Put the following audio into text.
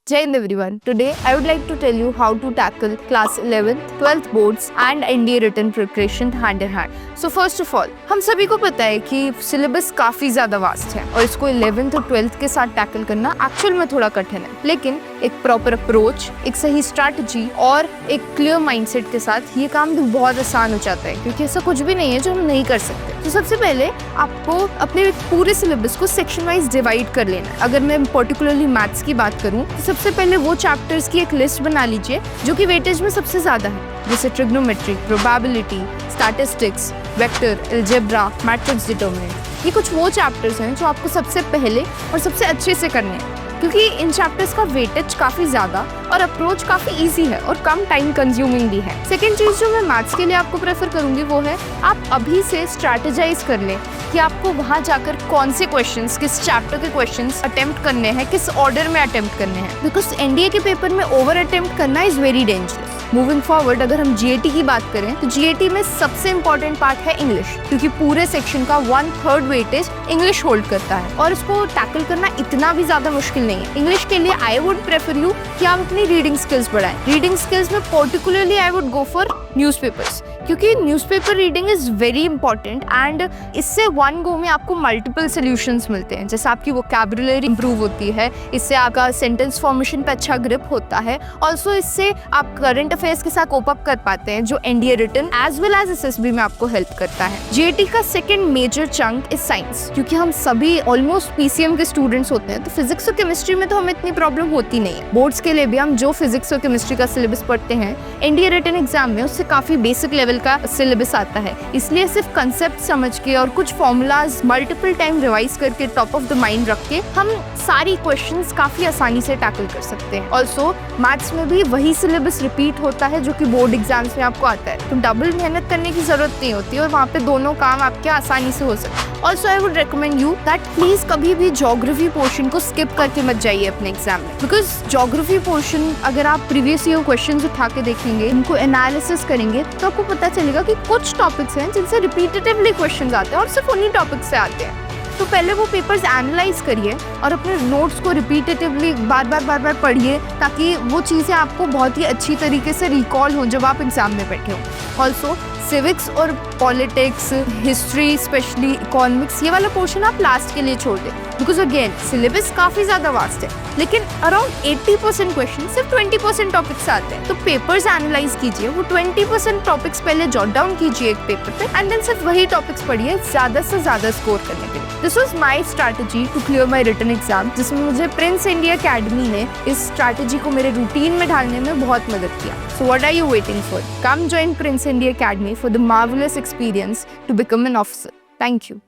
Jai Hind everyone. Today I would like to tell you how to tackle class 11th, 12th boards and NDA written preparation hand in hand. So first of all, हम सभी को पता है कि syllabus काफी ज्यादा vast है और इसको 11th और 12th के साथ टैकल करना एक्चुअल में थोड़ा कठिन है, लेकिन एक प्रॉपर अप्रोच, एक सही स्ट्रैटेजी और एक क्लियर माइंडसेट के साथ ये काम भी बहुत आसान हो जाता है, क्योंकि ऐसा कुछ भी नहीं है जो हम नहीं कर सकते। तो सबसे पहले आपको अपने पूरे सिलेबस को सेक्शन वाइज डिवाइड कर लेना है। अगर मैं पर्टिकुलरली मैथ्स की बात करूं तो सबसे पहले वो चैप्टर्स की एक लिस्ट बना लीजिए जो कि वेटेज में सबसे ज्यादा है, जैसे trigonometry, probability, statistics, vector, algebra, matrix determinant. ये कुछ वो चैप्टर्स हैं जो आपको सबसे पहले और सबसे अच्छे से करने हैं, क्योंकि इन चैप्टर्स का वेटेज काफ़ी ज़्यादा और अप्रोच काफ़ी इजी है और कम टाइम कंज्यूमिंग भी है। सेकेंड चीज़ जो मैं मैथ्स के लिए आपको प्रेफर करूँगी वो है आप अभी से स्ट्रैटेजाइज कर लें कि आपको वहाँ जाकर कौन से क्वेश्चंस, किस चैप्टर के क्वेश्चंस अटेम्प्ट करने हैं, किस ऑर्डर में अटेम्प्ट करने हैं, बिकॉज एनडीए के पेपर में ओवर अटेम्प्ट करना is very dangerous. Moving forward, अगर हम जीएटी की बात करें तो जीएटी में सबसे इंपॉर्टेंट पार्ट है इंग्लिश, क्योंकि पूरे सेक्शन का 1/3 वेटेज इंग्लिश होल्ड करता है और इसको टैकल करना इतना भी ज्यादा मुश्किल नहीं है। इंग्लिश के लिए आई वुड प्रेफर यू कि आप अपनी रीडिंग स्किल्स बढ़ाएं। रीडिंग स्किल्स में particularly I would go for newspapers, क्योंकि newspaper reading is very important and इससे वन गो में आपको मल्टीपल सोल्यूशंस मिलते हैं। जैसे आपकी वोकैबुलरी इंप्रूव होती है, इससे आपका सेंटेंस फॉर्मेशन पे अच्छा ग्रिप होता है, ऑल्सो इससे आप करंट अफेयर्स के साथ कोप अप कर पाते हैं जो NDA written as well as SSB में आपको हेल्प करता है। जीएटी का second major chunk is science, क्योंकि हम सभी ऑलमोस्ट पीसीएम के स्टूडेंट्स होते हैं, तो फिजिक्स और केमिस्ट्री में तो हमें इतनी प्रॉब्लम होती नहीं है। बोर्ड्स के लिए भी हम जो फिजिक्स और केमिस्ट्री का सिलेबस पढ़ते हैं एनडीए रिटन एग्जाम में उससे काफी बेसिक लेवल का सिलेबस आता है, इसलिए सिर्फ कंसेप्ट समझ के और कुछ फॉर्मूलाज मल्टीपल टाइम रिवाइज करके टॉप ऑफ द माइंड रख के हम सारी क्वेश्चंस काफी आसानी से टैकल कर सकते हैं। ऑल्सो मैथ्स में भी वही सिलेबस रिपीट होता है जो कि बोर्ड एग्जाम्स में आपको आता है, तो डबल मेहनत करने की जरूरत नहीं होती और वहाँ पे दोनों काम आपके आसानी से हो सकते हैं। Also I would recommend you that please कभी भी ज्योग्राफी पोर्शन को स्किप करके मत जाइए अपने एग्जाम में, बिकॉज ज्योग्राफी पोर्शन अगर आप प्रीवियस ईयर क्वेश्चंस उठा के देखेंगे, उनको एनालिसिस करेंगे, तो आपको पता चलेगा कि कुछ टॉपिक्स हैं जिनसे रिपीटेटिवली क्वेश्चंस आते हैं और सिर्फ उन्हीं टॉपिक से आते हैं। तो पहले वो पेपर्स एनालाइज करिए और अपने नोट्स को रिपीटेटिवली बार बार पढ़िए, ताकि वो चीज़ें आपको बहुत ही अच्छी तरीके से रिकॉल हो जब आप एग्जाम में बैठे हो। ऑल्सो सिविक्स और पॉलिटिक्स, हिस्ट्री, स्पेशली इकोनॉमिक्स, ये वाला पोर्शन आप लास्ट के लिए छोड़ दें, बिकॉज अगेन सिलेबस काफ़ी ज़्यादा वास्ट है, लेकिन अराउंड 80% क्वेश्चन सिर्फ 20% टॉपिक्स से आते हैं। तो पेपर्स एनालाइज कीजिए, वो 20% टॉपिक्स पहले जॉट डाउन कीजिए एक पेपर पे एंड देन सिर्फ वही टॉपिक्स पढ़िए ज़्यादा से ज़्यादा स्कोर करने के लिए। This was my strategy to clear my written exam, जिसमें मुझे प्रिंस इंडिया अकेडमी ने इस स्ट्रैटेजी को मेरे रूटीन में ढालने में बहुत मदद किया। So what are you waiting for? Come join Prince India Academy for the marvelous experience to become an officer. Thank you.